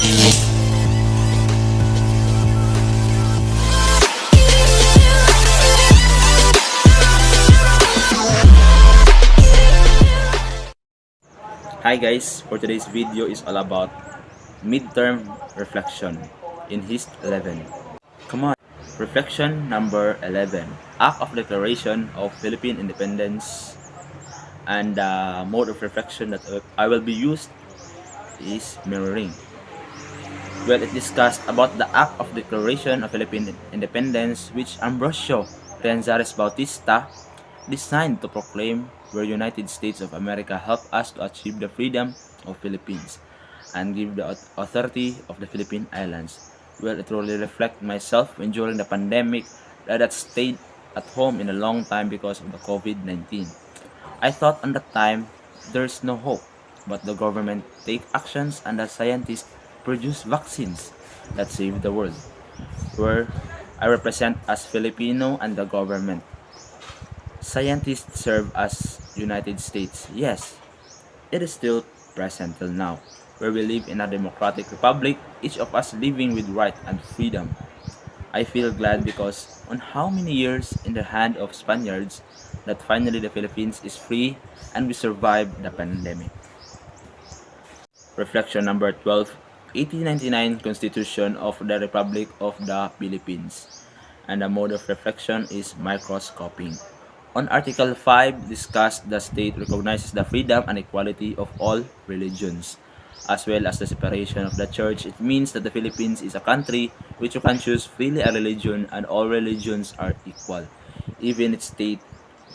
Hi guys, for today's video is all about midterm reflection in Hist11. Come on. Reflection number 11. Act of Declaration of Philippine Independence, and the mode of reflection that I will be used is mirroring. Well, it discussed about the Act of Declaration of Philippine Independence, which Ambrosio Renzares Bautista designed to proclaim where United States of America helped us to achieve the freedom of Philippines and give the authority of the Philippine Islands. Well, it really reflect myself when during the pandemic that I stayed at home in a long time because of the COVID-19. I thought on that time there's no hope, but the government take actions and the scientists produce vaccines that save the world. Where I represent as Filipino and the government. Scientists serve as United States. Yes, it is still present till now, where we live in a democratic republic, each of us living with right and freedom. I feel glad because on how many years in the hand of Spaniards that finally the Philippines is free and we survived the pandemic. Reflection number 12, 1899 Constitution of the Republic of the Philippines. And the mode of reflection is microscoping. On Article 5, discussed the state recognizes the freedom and equality of all religions, as well as the separation of the church. It means that the Philippines is a country which you can choose freely a religion and all religions are equal. Even it state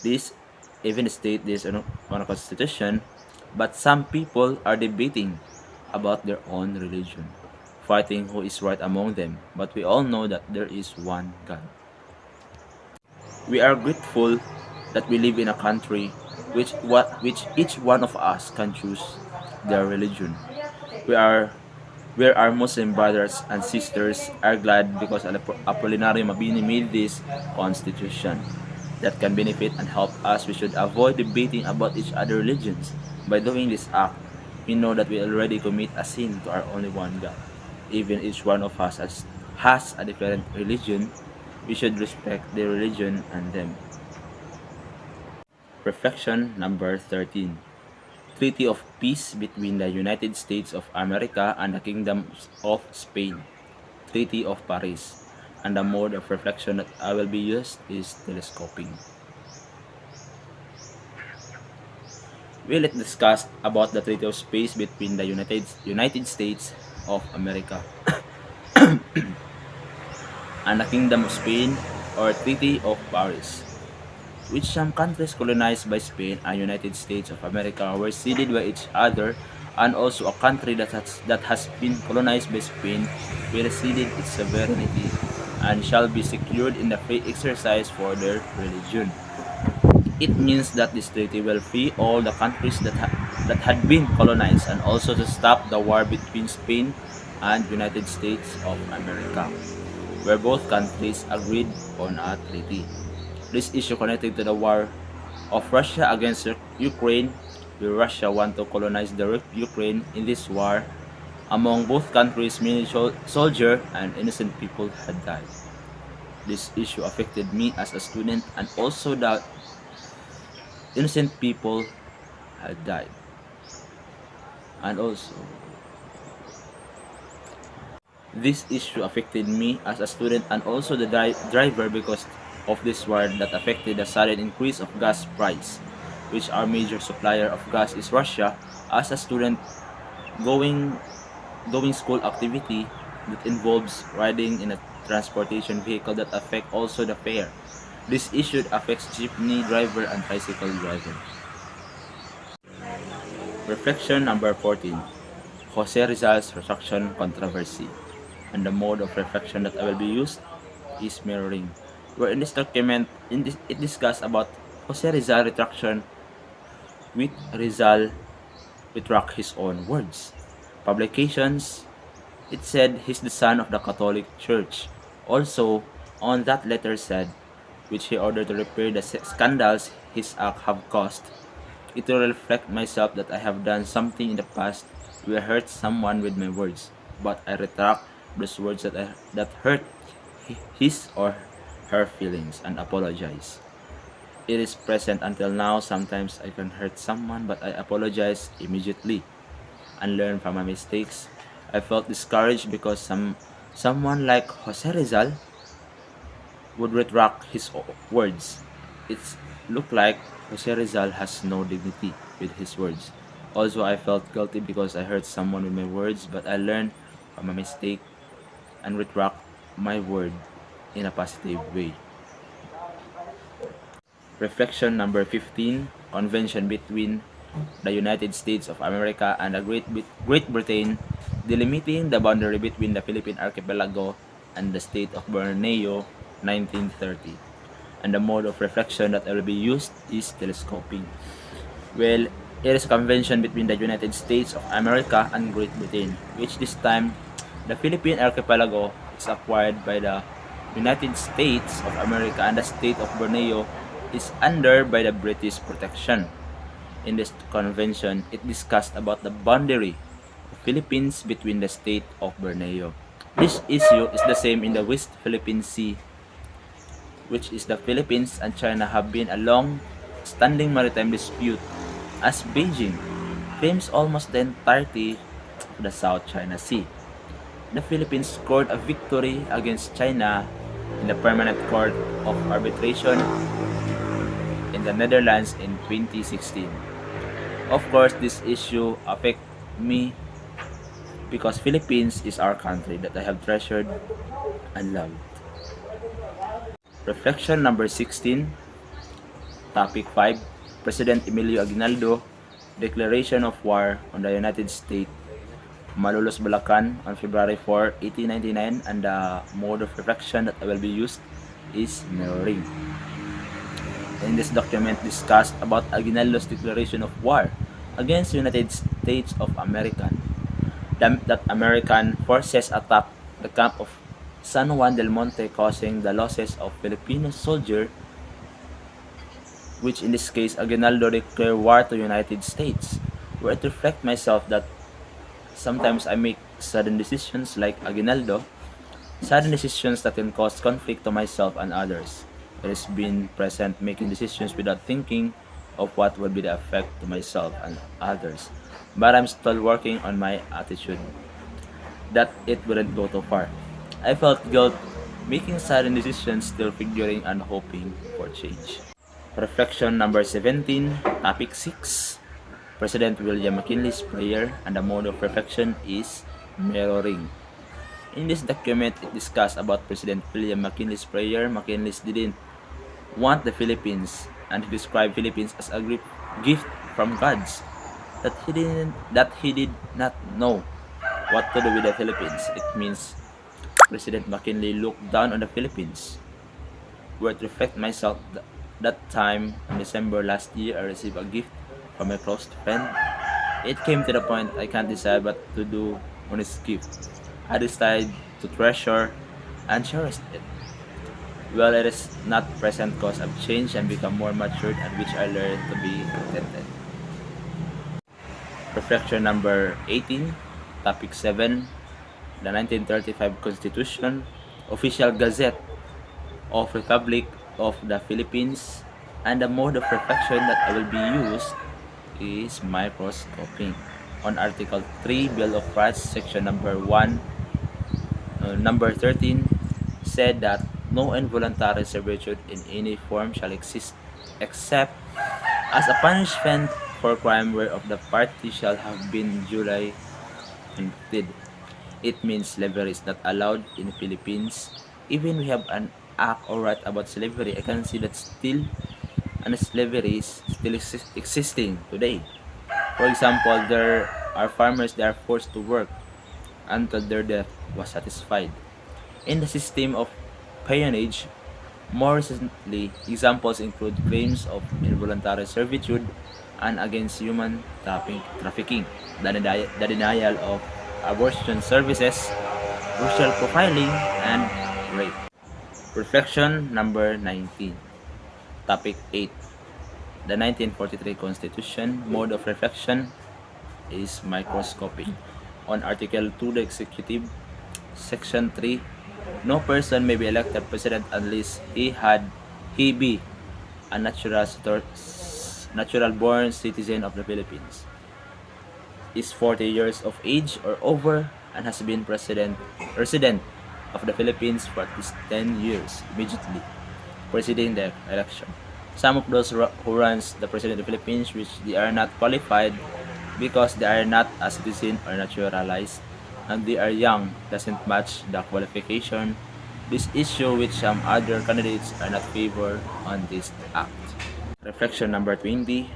this, even state this on a constitution, but some people are debating about their own religion, fighting who is right among them. But we all know that there is one God. We are grateful that we live in a country which each one of us can choose their religion. We are where our Muslim brothers and sisters are glad because Apolinario Mabini made this constitution that can benefit and help us. We should avoid debating about each other religions. By doing this act, we know that we already commit a sin to our only one God. Even each one of us has a different religion, we should respect their religion and them. Reflection number 13. Treaty of Peace between the United States of America and the Kingdom of Spain. Treaty of Paris. And the mode of reflection that I will be used is telescoping. Will it discuss about the Treaty of Peace between the United States of America and the Kingdom of Spain, or Treaty of Paris, which some countries colonized by Spain and United States of America were ceded by each other, and also a country that has been colonized by Spain will ceded its sovereignty and shall be secured in the free exercise for their religion. It means that this treaty will free all the countries that had been colonized and also to stop the war between Spain and United States of America, where both countries agreed on a treaty. This issue connected to the war of Russia against Ukraine, where Russia want to colonize the Ukraine. In this war, among both countries, many soldiers and innocent people had died. This issue affected me as a student, and also that innocent people had died. And also, this issue affected me as a student and also the driver because of this war that affected the sudden increase of gas price, which our major supplier of gas is Russia. As a student going school activity that involves riding in a transportation vehicle that affect also the fare. This issue affects jeepney driver and tricycle driver. Reflection number 14. Jose Rizal's retraction controversy. And the mode of reflection that I will be used is mirroring. Where in this document, it discussed about Jose Rizal retraction, with Rizal retract his own words. Publications, it said he's the son of the Catholic Church. Also, on that letter said, which he ordered to repair the scandals his act have caused. It will reflect myself that I have done something in the past where I hurt someone with my words. but I retract those words that hurt his or her feelings and apologize. It is present until now. Sometimes I can hurt someone, but I apologize immediately and learn from my mistakes. I felt discouraged because someone like Jose Rizal would retract his words. It looked like Jose Rizal has no dignity with his words. Also, I felt guilty because I hurt someone with my words, but I learned from my mistake and retract my word in a positive way. Reflection number 15, Convention between the United States of America and the Great Britain delimiting the boundary between the Philippine archipelago and the state of Borneo, 1930. And the mode of reflection that will be used is telescoping. Well, it is a convention between the United States of America and Great Britain, which this time the Philippine archipelago is acquired by the United States of America and the state of Borneo is under by the British protection. In this convention, it discussed about the boundary of Philippines between the state of Borneo. This issue is the same in the West Philippine Sea, which is the Philippines and China have been a long-standing maritime dispute as Beijing claims almost the entirety of the South China Sea. The Philippines scored a victory against China in the Permanent Court of Arbitration in the Netherlands in 2016. Of course, this issue affects me because Philippines is our country that I have treasured and loved. Reflection number 16, Topic 5, President Emilio Aguinaldo, Declaration of War on the United States, Malolos, Bulacan on February 4, 1899, and the mode of reflection that will be used is mirroring. In this document discussed about Aguinaldo's declaration of war against the United States of America. That American forces attacked the camp of San Juan del Monte, causing the losses of Filipino soldiers, which in this case Aguinaldo declared war to United States. Where to reflect myself that sometimes I make sudden decisions like Aguinaldo, sudden decisions that can cause conflict to myself and others. It has been present making decisions without thinking of what would be the effect to myself and others. But I'm still working on my attitude that it wouldn't go too far. I felt guilt making sudden decisions, still figuring and hoping for change. Reflection number 17, Topic 6, President William McKinley's prayer, and the mode of reflection is mirroring. In this document, it discussed about President William McKinley's prayer. McKinley didn't want the Philippines, and he described Philippines as a gift from God's that he did not know what to do with the Philippines. It means President McKinley looked down on the Philippines. Where to reflect myself that time in December last year, I received a gift from a close friend. It came to the point I can't decide what to do on his gift. I decided to treasure and cherish it. Well, it is not present cause I've changed and become more matured, and which I learned to be contented. Reflection number 18, Topic 7, the 1935 Constitution, Official Gazette of Republic of the Philippines, and the mode of reflection that I will be used is microscoping. On Article 3, Bill of Rights, Section number 1, number 13, said that no involuntary servitude in any form shall exist except as a punishment for crime whereof the party shall have been duly convicted. It means slavery is not allowed in the Philippines. Even we have an act or right about slavery, I can see that still slavery is still existing today. For example, there are farmers that are forced to work until their death was satisfied. In the system of peonage, more recently, examples include claims of involuntary servitude and against human trafficking, the denial of abortion services, racial profiling, and rape. Reflection number 19, Topic 8, the 1943 Constitution. Mode of reflection is microscopy. on Article 2 the Executive, Section 3, no person may be elected president unless he be a natural born citizen of the Philippines, is 40 years of age or over, and has been resident of the Philippines for at least 10 years immediately preceding the election. Some of those who runs the president of the Philippines, which they are not qualified because they are not a citizen or naturalized, and they are young, doesn't match the qualification. This issue which some other candidates are not favored on this act. Reflection number 20.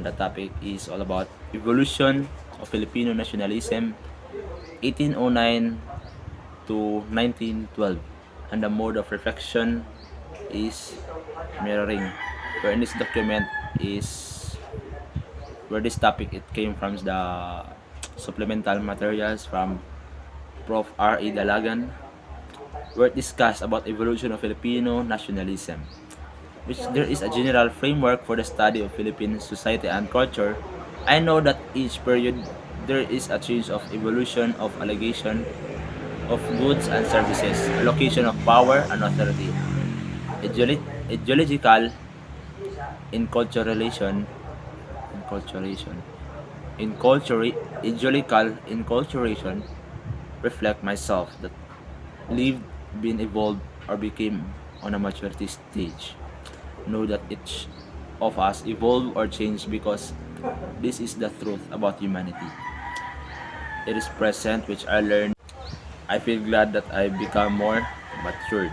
The topic is all about evolution of Filipino nationalism 1809 to 1912, and the mode of reflection is mirroring, where in this document is where this topic it came from the supplemental materials from Prof. R.E. Dalagan, where it discussed about evolution of Filipino nationalism, which there is a general framework for the study of Philippine society and culture. I know that each period there is a change of evolution of allegation of goods and services, allocation of power and authority, ideological inculturation, ideological inculturation, reflect myself that lived, been evolved, or became on a maturity stage. Know that each of us evolve or change because this is the truth about humanity. It is present which I learned. I feel glad that I become more matured.